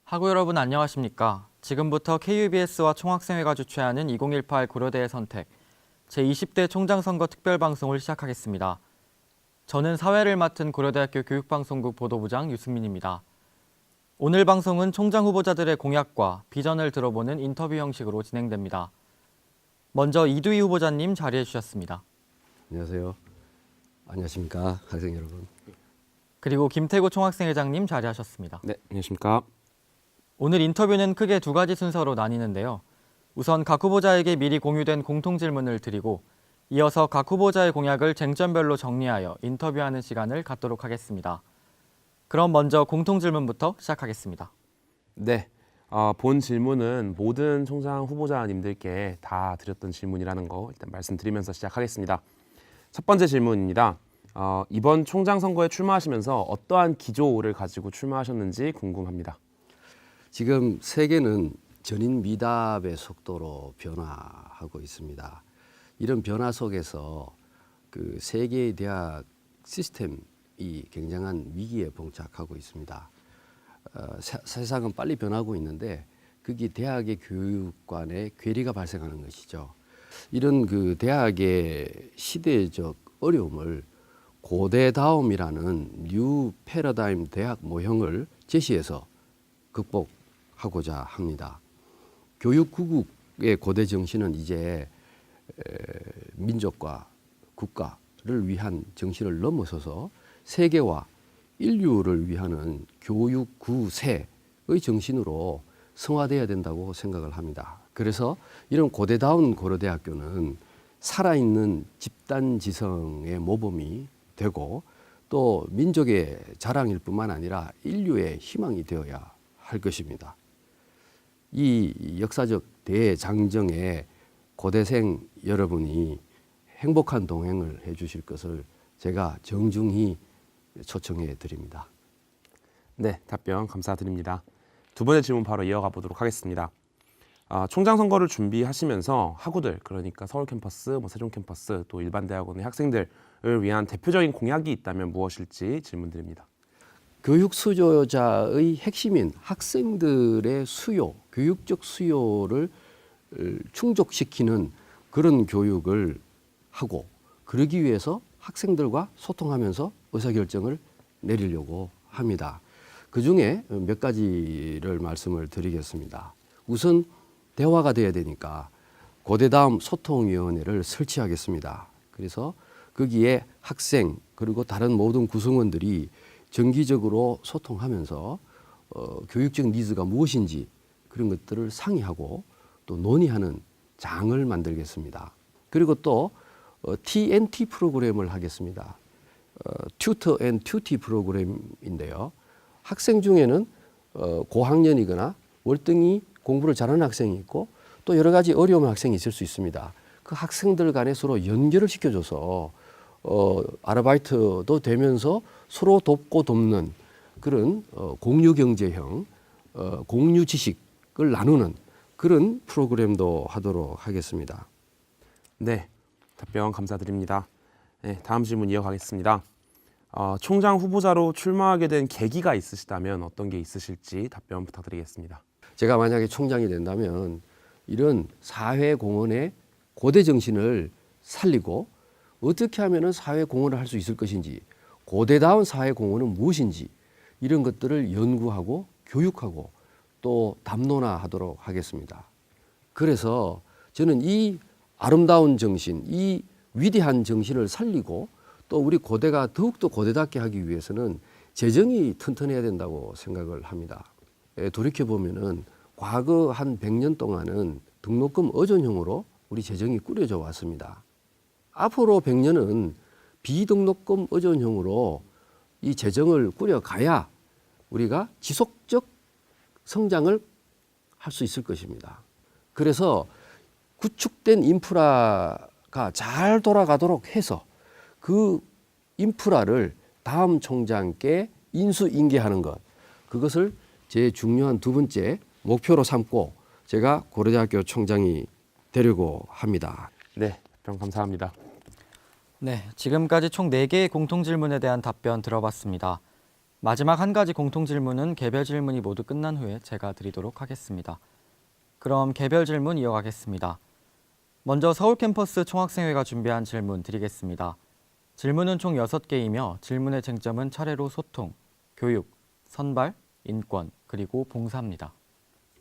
학우 여러분 안녕하십니까? 지금부터 KUBS와 총학생회가 주최하는 2018 고려대의 선택 제20대 총장선거 특별방송을 시작하겠습니다. 저는 사회를 맡은 고려대학교 교육방송국 보도부장 유승민입니다. 오늘 방송은 총장 후보자들의 공약과 비전을 들어보는 인터뷰 형식으로 진행됩니다. 먼저 이두희 후보자님 자리해 주셨습니다. 안녕하세요. 안녕하십니까 학생 여러분. 그리고 김태구 총학생회장님 자리하셨습니다. 네, 안녕하십니까. 오늘 인터뷰는 크게 두 가지 순서로 나뉘는데요. 우선 각 후보자에게 미리 공유된 공통 질문을 드리고 이어서 각 후보자의 공약을 쟁점별로 정리하여 인터뷰하는 시간을 갖도록 하겠습니다. 그럼 먼저 공통 질문부터 시작하겠습니다. 네, 본 질문은 모든 총장 후보자님들께 다 드렸던 질문이라는 거 일단 말씀드리면서 시작하겠습니다. 첫 번째 질문입니다. 이번 총장 선거에 출마하시면서 어떠한 기조를 가지고 출마하셨는지 궁금합니다. 지금 세계는 전인미답의 속도로 변화하고 있습니다. 이런 변화 속에서 그 세계의 대학 시스템이 굉장한 위기에 봉착하고 있습니다. 세상은 빨리 변하고 있는데 그게 대학의 교육관에 괴리가 발생하는 것이죠. 이런 그 대학의 시대적 어려움을 고대다움이라는 뉴 패러다임 대학 모형을 제시해서 극복하고자 합니다. 교육구국의 고대 정신은 이제 민족과 국가를 위한 정신을 넘어서서 세계와 인류를 위하는 교육구세의 정신으로 성화되어야 된다고 생각을 합니다. 그래서 이런 고대다운 고려대학교는 살아있는 집단지성의 모범이 되고 또 민족의 자랑일 뿐만 아니라 인류의 희망이 되어야 할 것입니다. 이 역사적 대장정에 고대생 여러분이 행복한 동행을 해주실 것을 제가 정중히 초청해 드립니다. 네, 답변 감사드립니다. 두 번째 질문 바로 이어가 보도록 하겠습니다. 총장 선거를 준비하시면서 학우들, 그러니까 서울 캠퍼스, 세종 캠퍼스, 또 일반 대학원의 학생들을 위한 대표적인 공약이 있다면 무엇일지 질문드립니다. 교육 수요자의 핵심인 학생들의 수요, 교육적 수요를 충족시키는 그런 교육을 하고 그러기 위해서 학생들과 소통하면서 의사결정을 내리려고 합니다. 그중에 몇 가지를 말씀을 드리겠습니다. 우선 대화가 돼야 되니까 고대다움 소통위원회를 설치하겠습니다. 그래서 거기에 학생 그리고 다른 모든 구성원들이 정기적으로 소통하면서 교육적 니즈가 무엇인지 그런 것들을 상의하고 또 논의하는 장을 만들겠습니다. 그리고 또 TNT 프로그램을 하겠습니다. Tutor and Tuty 프로그램인데요. 학생 중에는 고학년이거나 월등히 공부를 잘하는 학생이 있고 또 여러 가지 어려운 학생이 있을 수 있습니다. 그 학생들 간에 서로 연결을 시켜줘서 아르바이트도 되면서 서로 돕고 돕는 그런 공유 경제형, 공유 지식을 나누는 그런 프로그램도 하도록 하겠습니다. 네, 답변 감사드립니다. 네, 다음 질문 이어가겠습니다. 총장 후보자로 출마하게 된 계기가 있으시다면 어떤 게 있으실지 답변 부탁드리겠습니다. 제가 만약에 총장이 된다면 이런 사회공헌의 고대 정신을 살리고 어떻게 하면 사회공헌을 할 수 있을 것인지 고대다운 사회공헌은 무엇인지 이런 것들을 연구하고 교육하고 또 담론화하도록 하겠습니다. 그래서 저는 이 아름다운 정신, 이 위대한 정신을 살리고 또 우리 고대가 더욱더 고대답게 하기 위해서는 재정이 튼튼해야 된다고 생각을 합니다. 돌이켜보면은 과거 한 100년 동안은 등록금 의존형으로 우리 재정이 꾸려져 왔습니다. 앞으로 100년은 비등록금 의존형으로 이 재정을 꾸려가야 우리가 지속적 성장을 할 수 있을 것입니다. 그래서 구축된 인프라가 잘 돌아가도록 해서 그 인프라를 다음 총장께 인수인계하는 것, 그것을 제 중요한 두 번째 목표로 삼고 제가 고려대학교 총장이 되려고 합니다. 네, 답변 감사합니다. 네, 지금까지 총 4개의 공통 질문에 대한 답변 들어봤습니다. 마지막 한 가지 공통 질문은 개별 질문이 모두 끝난 후에 제가 드리도록 하겠습니다. 그럼 개별 질문 이어가겠습니다. 먼저 서울 캠퍼스 총학생회가 준비한 질문 드리겠습니다. 질문은 총 6개이며 질문의 쟁점은 차례로 소통, 교육, 선발, 인권, 그리고 봉사입니다.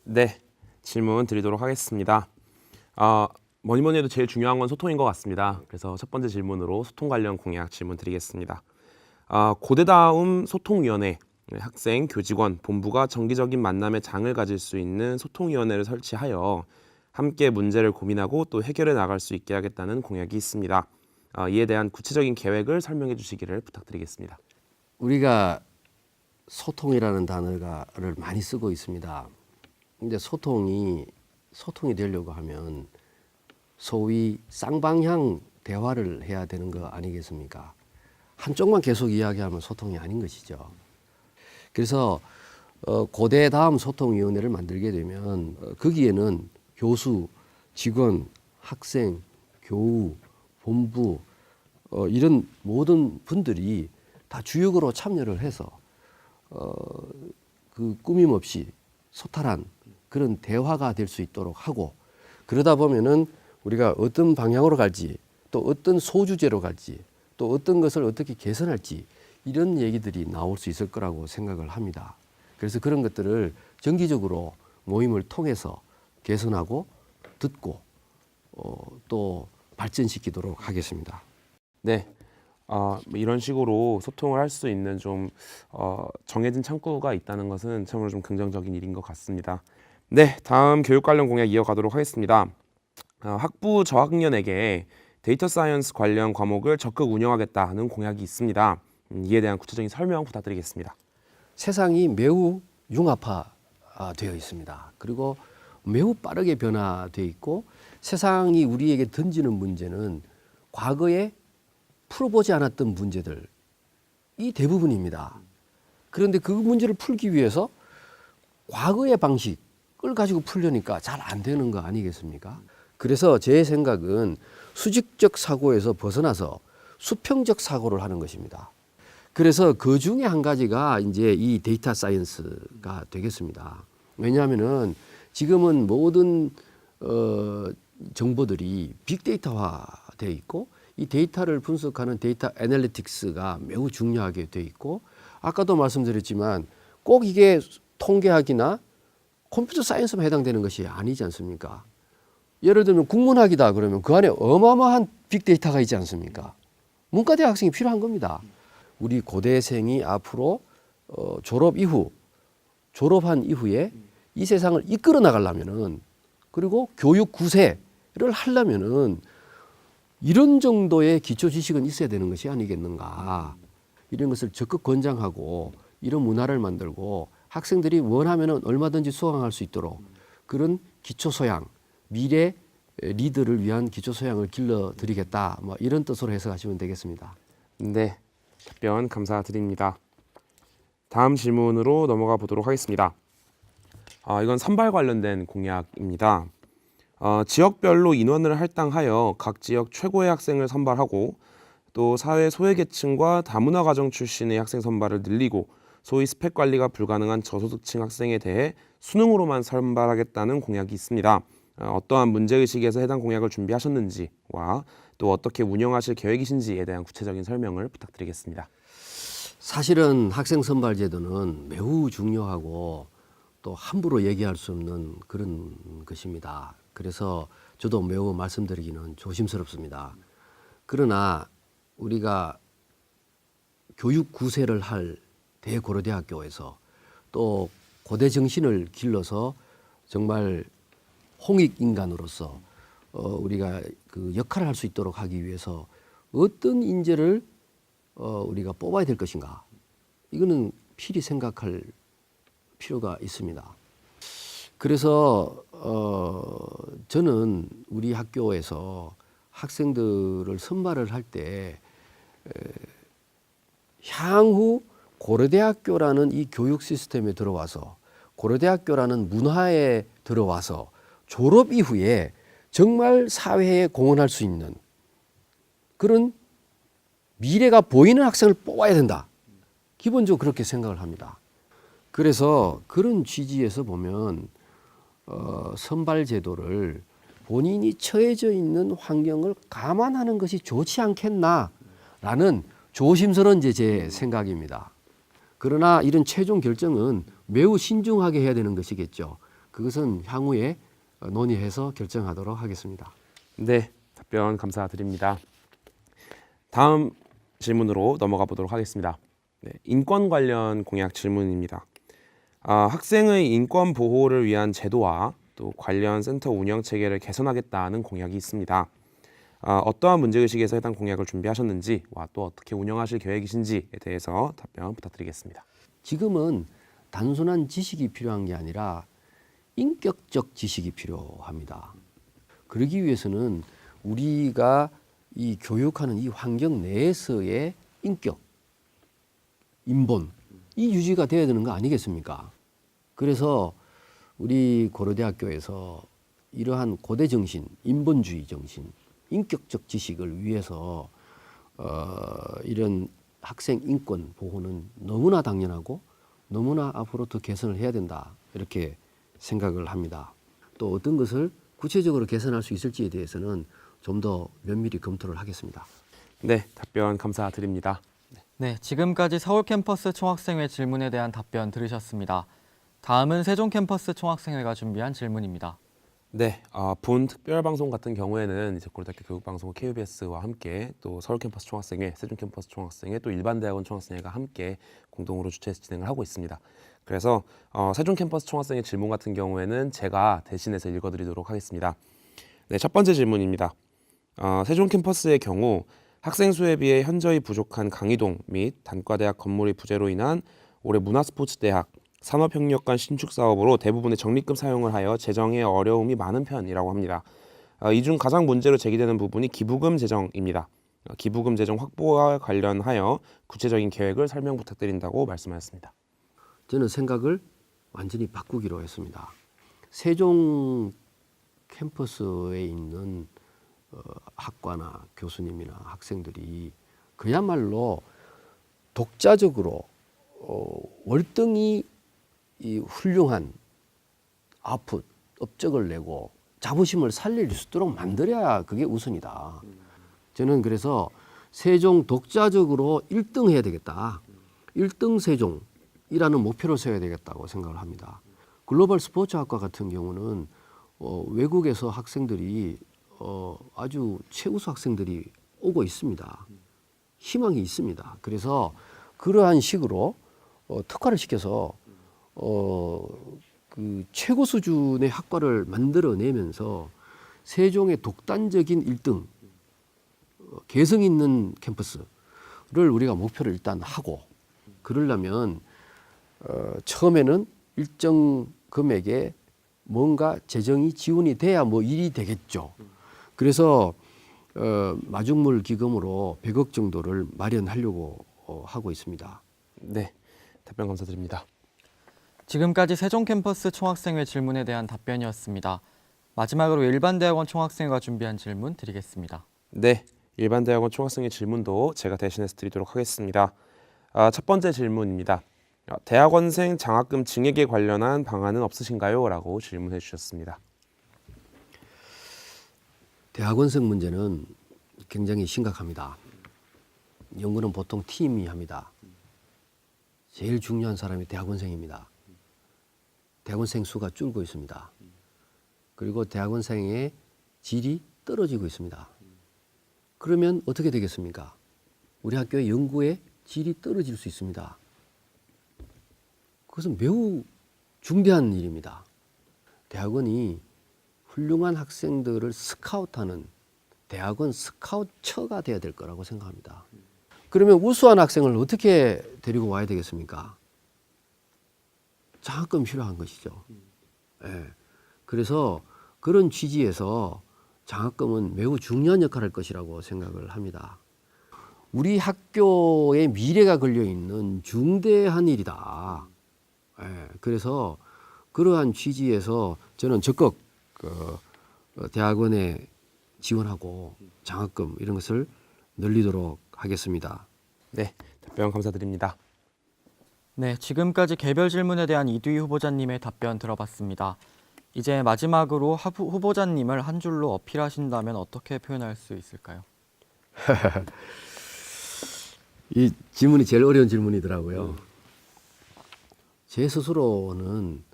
네, 질문 드리도록 하겠습니다. 뭐니 해도 제일 중요한 건 소통인 것 같습니다. 그래서 첫 번째 질문으로 소통 관련 공약 질문 드리겠습니다. 고대다움 소통위원회, 학생, 교직원, 본부가 정기적인 만남의 장을 가질 수 있는 소통위원회를 설치하여 함께 문제를 고민하고 또 해결해 나갈 수 있게 하겠다는 공약이 있습니다. 이에 대한 구체적인 계획을 설명해 주시기를 부탁드리겠습니다. 우리가 소통이라는 단어를 많이 쓰고 있습니다. 근데 소통이 되려고 하면 소위 쌍방향 대화를 해야 되는 거 아니겠습니까? 한쪽만 계속 이야기하면 소통이 아닌 것이죠. 그래서 고대다움 소통위원회를 만들게 되면 거기에는 교수, 직원, 학생, 교우, 본부 이런 모든 분들이 다 주역으로 참여를 해서 그 꾸밈 없이 소탈한 그런 대화가 될 수 있도록 하고, 그러다 보면은 우리가 어떤 방향으로 갈지, 또 어떤 소주제로 갈지, 또 어떤 것을 어떻게 개선할지 이런 얘기들이 나올 수 있을 거라고 생각을 합니다. 그래서 그런 것들을 정기적으로 모임을 통해서 개선하고 듣고 또 발전시키도록 하겠습니다. 네, 이런 식으로 소통을 할 수 있는 좀 정해진 창구가 있다는 것은 참으로 좀 긍정적인 일인 것 같습니다. 네, 다음 교육 관련 공약 이어가도록 하겠습니다. 학부 저학년에게 데이터 사이언스 관련 과목을 적극 운영하겠다는 공약이 있습니다. 이에 대한 구체적인 설명 부탁드리겠습니다. 세상이 매우 융합화되어 있습니다. 그리고 매우 빠르게 변화되어 있고, 세상이 우리에게 던지는 문제는 과거에 풀어보지 않았던 문제들이 대부분입니다. 그런데 그 문제를 풀기 위해서 과거의 방식을 가지고 풀려니까 잘 안 되는 거 아니겠습니까? 그래서 제 생각은 수직적 사고에서 벗어나서 수평적 사고를 하는 것입니다. 그래서 그 중에 한 가지가 이제 이 데이터 사이언스가 되겠습니다. 왜냐하면은 지금은 모든 정보들이 빅데이터화 되어 있고, 이 데이터를 분석하는 데이터 애널리틱스가 매우 중요하게 되어 있고, 아까도 말씀드렸지만 꼭 이게 통계학이나 컴퓨터 사이언스만 해당되는 것이 아니지 않습니까? 예를 들면 국문학이다 그러면 그 안에 어마어마한 빅데이터가 있지 않습니까? 문과대 학생이 필요한 겁니다. 우리 고대생이 앞으로 졸업한 이후에 이 세상을 이끌어 나가려면은, 그리고 교육 구세를 하려면은 이런 정도의 기초 지식은 있어야 되는 것이 아니겠는가. 이런 것을 적극 권장하고 이런 문화를 만들고 학생들이 원하면은 얼마든지 수강할 수 있도록 그런 기초 소양, 미래 리더를 위한 기초 소양을 길러드리겠다. 뭐 이런 뜻으로 해석하시면 되겠습니다. 네, 답변 감사드립니다. 다음 질문으로 넘어가 보도록 하겠습니다. 이건 선발 관련된 공약입니다. 지역별로 인원을 할당하여 각 지역 최고의 학생을 선발하고, 또 사회 소외계층과 다문화 가정 출신의 학생 선발을 늘리고, 소위 스펙 관리가 불가능한 저소득층 학생에 대해 수능으로만 선발하겠다는 공약이 있습니다. 어떠한 문제의식에서 해당 공약을 준비하셨는지와 또 어떻게 운영하실 계획이신지에 대한 구체적인 설명을 부탁드리겠습니다. 사실은 학생 선발 제도는 매우 중요하고 또 함부로 얘기할 수 없는 그런 것입니다. 그래서 저도 매우 말씀드리기는 조심스럽습니다. 그러나 우리가 교육 구세를 할 대고려대학교에서 또 고대 정신을 길러서 정말 홍익 인간으로서 우리가 그 역할을 할 수 있도록 하기 위해서 어떤 인재를 우리가 뽑아야 될 것인가, 이거는 필히 생각할 필요가 있습니다. 그래서 저는 우리 학교에서 학생들을 선발을 할 때 향후 고려대학교라는 이 교육 시스템에 들어와서, 고려대학교라는 문화에 들어와서 졸업 이후에 정말 사회에 공헌할 수 있는 그런 미래가 보이는 학생을 뽑아야 된다. 기본적으로 그렇게 생각을 합니다. 그래서 그런 취지에서 보면 선발 제도를 본인이 처해져 있는 환경을 감안하는 것이 좋지 않겠나라는 조심스러운 제 생각입니다. 그러나 이런 최종 결정은 매우 신중하게 해야 되는 것이겠죠. 그것은 향후에 논의해서 결정하도록 하겠습니다. 네, 답변 감사드립니다. 다음 질문으로 넘어가 보도록 하겠습니다. 네, 인권 관련 공약 질문입니다. 학생의 인권 보호를 위한 제도와 또 관련 센터 운영 체계를 개선하겠다는 공약이 있습니다. 어떠한 문제의식에서 해당 공약을 준비하셨는지와 또 어떻게 운영하실 계획이신지에 대해서 답변 부탁드리겠습니다. 지금은 단순한 지식이 필요한 게 아니라 인격적 지식이 필요합니다. 그러기 위해서는 우리가 이 교육하는 이 환경 내에서의 인격, 인본, 이 유지가 돼야 되는 거 아니겠습니까? 그래서 우리 고려대학교에서 이러한 고대 정신, 인본주의 정신, 인격적 지식을 위해서 이런 학생 인권 보호는 너무나 당연하고 너무나 앞으로 더 개선을 해야 된다 이렇게 생각을 합니다. 또 어떤 것을 구체적으로 개선할 수 있을지에 대해서는 좀 더 면밀히 검토를 하겠습니다. 네, 답변 감사드립니다. 네, 지금까지 서울 캠퍼스 총학생회 질문에 대한 답변 들으셨습니다. 다음은 세종 캠퍼스 총학생회가 준비한 질문입니다. 네, 본 특별방송 같은 경우에는 이제 고려대학교 교육방송 KBS와 함께 또 서울 캠퍼스 총학생회, 세종 캠퍼스 총학생회, 또 일반대학원 총학생회가 함께 공동으로 주최해서 진행을 하고 있습니다. 그래서 세종 캠퍼스 총학생회 질문 같은 경우에는 제가 대신해서 읽어드리도록 하겠습니다. 네, 첫 번째 질문입니다. 세종 캠퍼스의 경우 학생 수에 비해 현저히 부족한 강의동 및 단과대학 건물의 부재로 인한 올해 문화스포츠대학 산업협력관 신축 사업으로 대부분의 적립금 사용을 하여 재정에 어려움이 많은 편이라고 합니다. 이 중 가장 문제로 제기되는 부분이 기부금 재정입니다. 기부금 재정 확보와 관련하여 구체적인 계획을 설명 부탁드린다고 말씀하셨습니다. 저는 생각을 완전히 바꾸기로 했습니다. 세종 캠퍼스에 있는 학과나 교수님이나 학생들이 그야말로 독자적으로 월등히 이 훌륭한 아웃풋, 업적을 내고 자부심을 살릴 수 있도록 만들어야 그게 우선이다. 저는 그래서 세종 독자적으로 1등 해야 되겠다. 1등 세종이라는 목표를 세워야 되겠다고 생각을 합니다. 글로벌 스포츠학과 같은 경우는 외국에서 학생들이 아주 최우수 학생들이 오고 있습니다. 희망이 있습니다. 그래서 그러한 식으로 특화를 시켜서 그 최고 수준의 학과를 만들어내면서 세종의 독단적인 1등, 개성 있는 캠퍼스를 우리가 목표를 일단 하고 그러려면 처음에는 일정 금액의 뭔가 재정이 지원이 돼야 뭐 일이 되겠죠. 그래서 마중물 기금으로 100억 정도를 마련하려고 하고 있습니다. 네, 답변 감사드립니다. 지금까지 세종 캠퍼스 총학생회 질문에 대한 답변이었습니다. 마지막으로 일반대학원 총학생회가 준비한 질문 드리겠습니다. 네, 일반대학원 총학생회 질문도 제가 대신해서 드리도록 하겠습니다. 첫 번째 질문입니다. 대학원생 장학금 증액에 관련한 방안은 없으신가요? 라고 질문해 주셨습니다. 대학원생 문제는 굉장히 심각합니다. 연구는 보통 팀이 합니다. 제일 중요한 사람이 대학원생입니다. 대학원생 수가 줄고 있습니다. 그리고 대학원생의 질이 떨어지고 있습니다. 그러면 어떻게 되겠습니까? 우리 학교의 연구의 질이 떨어질 수 있습니다. 그것은 매우 중대한 일입니다. 대학원이 훌륭한 학생들을 스카우트하는 대학원 스카우처가 돼야 될 거라고 생각합니다. 그러면 우수한 학생을 어떻게 데리고 와야 되겠습니까? 장학금 필요한 것이죠. 네. 그래서 그런 취지에서 장학금은 매우 중요한 역할을 할 것이라고 생각을 합니다. 우리 학교의 미래가 걸려있는 중대한 일이다. 네. 그래서 그러한 취지에서 저는 적극 대학원에 지원하고 장학금 이런 것을 늘리도록 하겠습니다. 네, 답변 감사드립니다. 네, 지금까지 개별 질문에 대한 이두희 후보자님의 답변 들어봤습니다. 이제 마지막으로 후보자님을 한 줄로 어필하신다면 어떻게 표현할 수 있을까요? 이 질문이 제일 어려운 질문이더라고요. 제 스스로는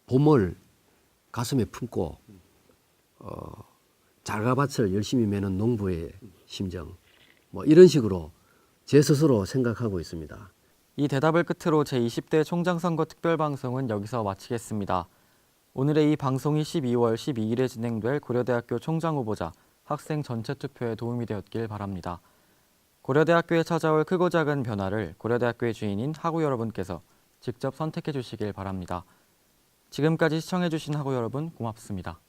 봄을 가슴에 품고 자가밭을 열심히 매는 농부의 심정, 뭐 이런 식으로 제 스스로 생각하고 있습니다. 이 대답을 끝으로 제20대 총장선거 특별방송은 여기서 마치겠습니다. 오늘의 이 방송이 12월 12일에 진행될 고려대학교 총장후보자 학생 전체 투표에 도움이 되었길 바랍니다. 고려대학교에 찾아올 크고 작은 변화를 고려대학교의 주인인 학우 여러분께서 직접 선택해 주시길 바랍니다. 지금까지 시청해 주신 학우 여러분 고맙습니다.